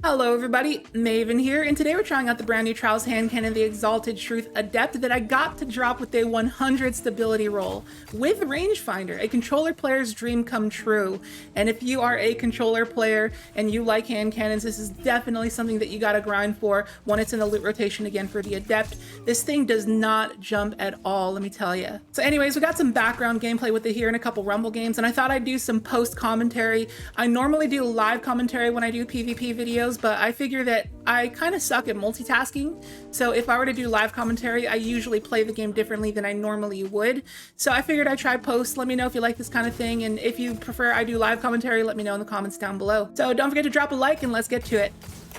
Hello everybody, Maven here, and today we're trying out the brand new Trials hand cannon, the Exalted Truth Adept, that I got to drop with a 100 stability roll with Rangefinder, a controller player's dream come true. And if you are a controller player and you like hand cannons, this is definitely something that you gotta grind for when it's in the loot rotation again for the Adept. This thing does not jump at all, let me tell you. So anyways, we got some background gameplay with it here in a couple Rumble games, and I thought I'd do some post commentary. I normally do live commentary when I do PvP videos, but I figure that I kind of suck at multitasking. So if I were to do live commentary, I usually play the game differently than I normally would. So I figured I'd try post. Let me know if you like this kind of thing. And if you prefer I do live commentary, let me know in the comments down below. So don't forget to drop a like and let's get to it.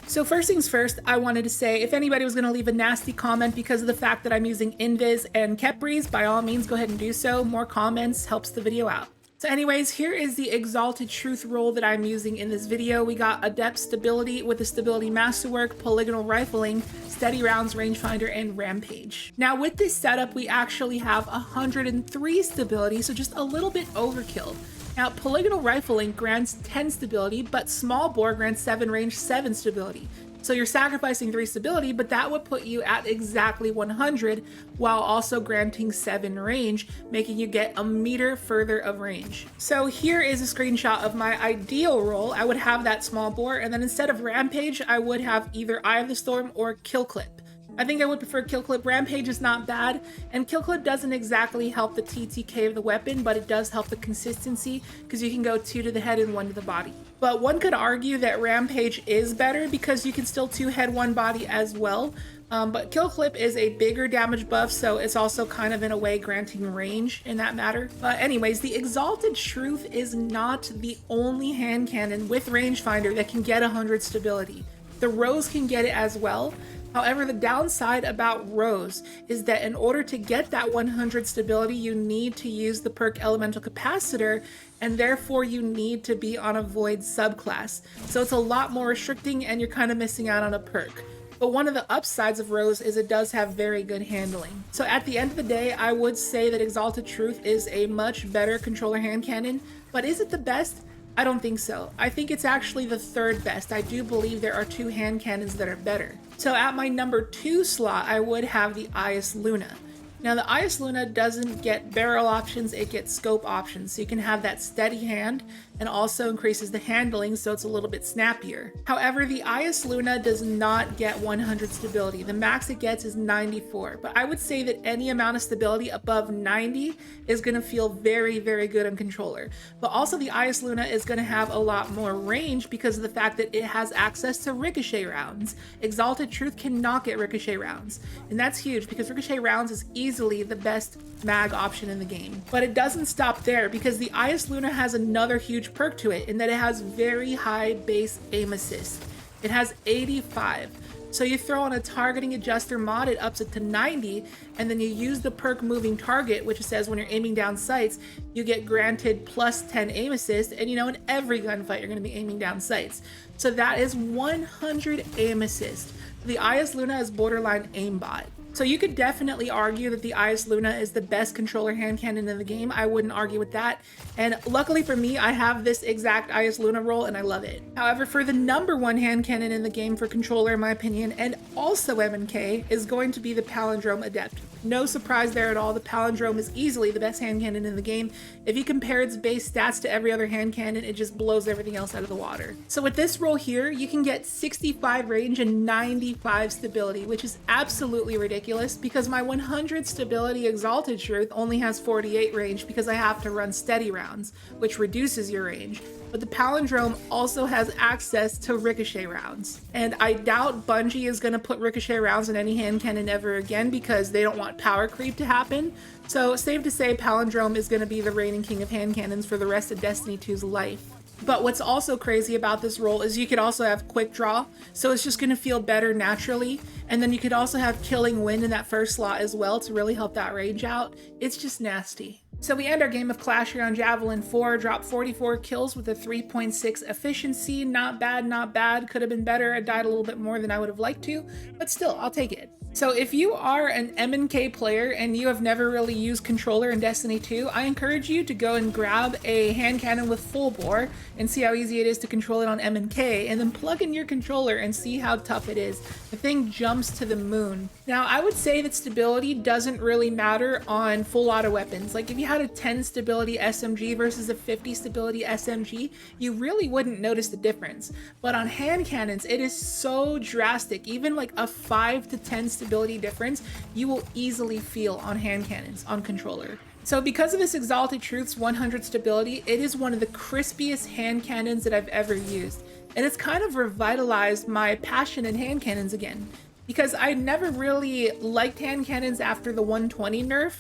So first things first, I wanted to say if anybody was going to leave a nasty comment because of the fact that I'm using Invis and Kepris, by all means go ahead and do so. More comments helps the video out. So anyways, here is the Exalted Truth roll that I'm using in this video. We got Adept Stability with the Stability Masterwork, Polygonal Rifling, Steady Rounds, Rangefinder, and Rampage. Now with this setup, we actually have 103 stability, so just a little bit overkill. Now, Polygonal Rifling grants 10 stability, but Small Bore grants 7 range, 7 stability. So you're sacrificing 3 stability, but that would put you at exactly 100 while also granting 7 range, making you get a meter further of range. So here is a screenshot of my ideal roll. I would have that Small Bore, and then instead of Rampage, I would have either Eye of the Storm or Kill Clip. I think I would prefer Kill Clip. Rampage is not bad, and Kill Clip doesn't exactly help the TTK of the weapon, but it does help the consistency because you can go 2 to the head and 1 to the body. But one could argue that Rampage is better because you can still 2 head 1 body as well. But Kill Clip is a bigger damage buff, so it's also kind of in a way granting range in that matter. But anyways, the Exalted Truth is not the only hand cannon with Rangefinder that can get 100 stability. The Rose can get it as well. However, the downside about Rose is that in order to get that 100 stability, you need to use the perk Elemental Capacitor, and therefore you need to be on a Void subclass. So it's a lot more restricting and you're kind of missing out on a perk. But one of the upsides of Rose is it does have very good handling. So at the end of the day, I would say that Exalted Truth is a much better controller hand cannon, but is it the best? I don't think so. I think it's actually the 3rd best. I do believe there are 2 hand cannons that are better. So at my number 2 slot, I would have the Eyasluna. Now the Eyasluna doesn't get barrel options, it gets scope options. So you can have that steady hand and also increases the handling so it's a little bit snappier. However, the Eyasluna does not get 100 stability. The max it gets is 94, but I would say that any amount of stability above 90 is gonna feel very, very good on controller. But also the Eyasluna is gonna have a lot more range because of the fact that it has access to ricochet rounds. Exalted Truth cannot get ricochet rounds, and that's huge because ricochet rounds is easily the best mag option in the game. But it doesn't stop there because the Eyasluna has another huge perk to it in that it has very high base aim assist. It has 85. So you throw on a targeting adjuster mod, it ups it to 90, and then you use the perk moving target, which says when you're aiming down sights, you get granted plus 10 aim assist, and you know in every gunfight you're going to be aiming down sights. So that is 100 aim assist. The Eyasluna is borderline aimbot. So you could definitely argue that the Eyasluna is the best controller hand cannon in the game. I wouldn't argue with that. And luckily for me, I have this exact Eyasluna roll and I love it. However, for the number 1 hand cannon in the game for controller, in my opinion, and also MNK, is going to be the Palindrome Adept. No surprise there at all. The Palindrome is easily the best hand cannon in the game. If you compare its base stats to every other hand cannon, it just blows everything else out of the water. So with this roll here, you can get 65 range and 95 stability, which is absolutely ridiculous because my 100 stability Exalted Truth only has 48 range because I have to run steady rounds, which reduces your range. But the Palindrome also has access to ricochet rounds. And I doubt Bungie is going to put ricochet rounds in any hand cannon ever again because they don't want power creep to happen. So safe to say Palindrome is going to be the reigning king of hand cannons for the rest of Destiny 2's life. But what's also crazy about this roll is you could also have quick draw, so it's just going to feel better naturally. And then you could also have killing wind in that first slot as well to really help that range out. It's just nasty. So we end our game of Clash here on Javelin 4, drop 44 kills with a 3.6 efficiency. Not bad, not bad. Could have been better. I died a little bit more than I would have liked to, but still, I'll take it. So if you are an M&K player and you have never really used controller in Destiny 2, I encourage you to go and grab a hand cannon with full bore and see how easy it is to control it on M&K, and then plug in your controller and see how tough it is. The thing jumps to the moon. Now, I would say that stability doesn't really matter on full auto weapons. Like if you had a 10 stability SMG versus a 50 stability SMG, you really wouldn't notice the difference. But on hand cannons, it is so drastic. Even like a 5 to 10 stability difference, you will easily feel on hand cannons on controller. So because of this Exalted Truth's 100 stability, it is one of the crispiest hand cannons that I've ever used. And it's kind of revitalized my passion in hand cannons again, because I never really liked hand cannons after the 120 nerf.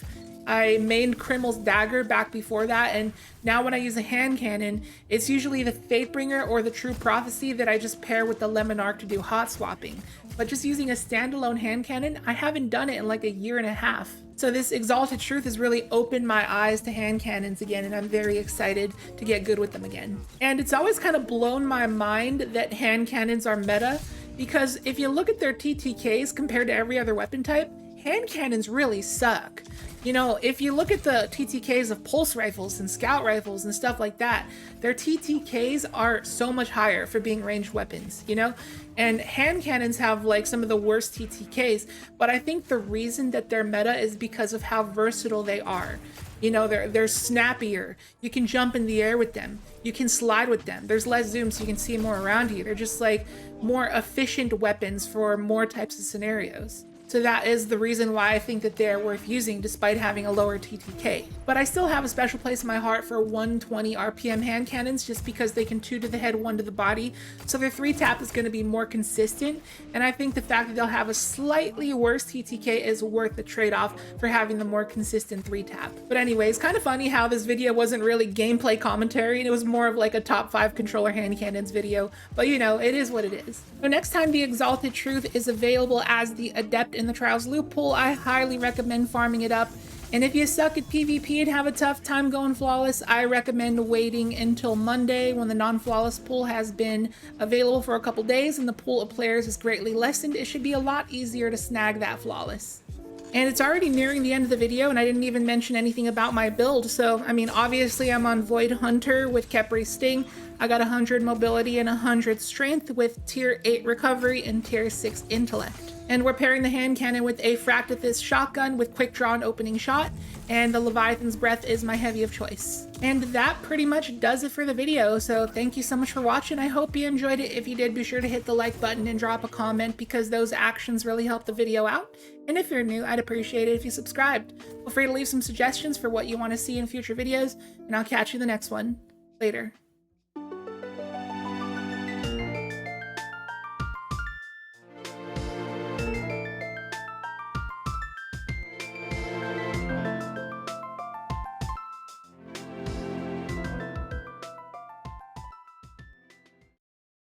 I mained Krimel's dagger back before that, and now when I use a hand cannon, it's usually the Fatebringer or the True Prophecy that I just pair with the Lemon Arc to do hot swapping. But just using a standalone hand cannon, I haven't done it in like a year and a half. So this Exalted Truth has really opened my eyes to hand cannons again, and I'm very excited to get good with them again. And it's always kind of blown my mind that hand cannons are meta, because if you look at their TTKs compared to every other weapon type, hand cannons really suck. You know, if you look at the TTKs of pulse rifles and scout rifles and stuff like that, their TTKs are so much higher for being ranged weapons, you know? And hand cannons have like some of the worst TTKs, but I think the reason that they're meta is because of how versatile they are. You know, they're snappier. You can jump in the air with them. You can slide with them. There's less zoom so you can see more around you. They're just like more efficient weapons for more types of scenarios. So that is the reason why I think that they're worth using despite having a lower TTK. But I still have a special place in my heart for 120 RPM hand cannons just because they can 2 to the head, 1 to the body. So their 3-tap is going to be more consistent. And I think the fact that they'll have a slightly worse TTK is worth the trade-off for having the more consistent 3-tap. But anyways, kind of funny how this video wasn't really gameplay commentary and it was more of like a top 5 controller hand cannons video. But you know, it is what it is. So next time the Exalted Truth is available as the Adept in the Trials loot pool, I highly recommend farming it up. And if you suck at PvP and have a tough time going flawless, I recommend waiting until Monday when the non-flawless pool has been available for a couple days and the pool of players is greatly lessened. It should be a lot easier to snag that flawless. And it's already nearing the end of the video and I didn't even mention anything about my build. So, I mean, obviously I'm on Void Hunter with Khepri Sting. I got 100 mobility and 100 strength with tier 8 recovery and tier 6 intellect. And we're pairing the hand cannon with a Fractithis shotgun with quick draw and opening shot, and the Leviathan's Breath is my heavy of choice. And that pretty much does it for the video, so thank you so much for watching. I hope you enjoyed it. If you did, be sure to hit the like button and drop a comment because those actions really help the video out. And if you're new, I'd appreciate it if you subscribed. Feel free to leave some suggestions for what you want to see in future videos, and I'll catch you in the next one. Later.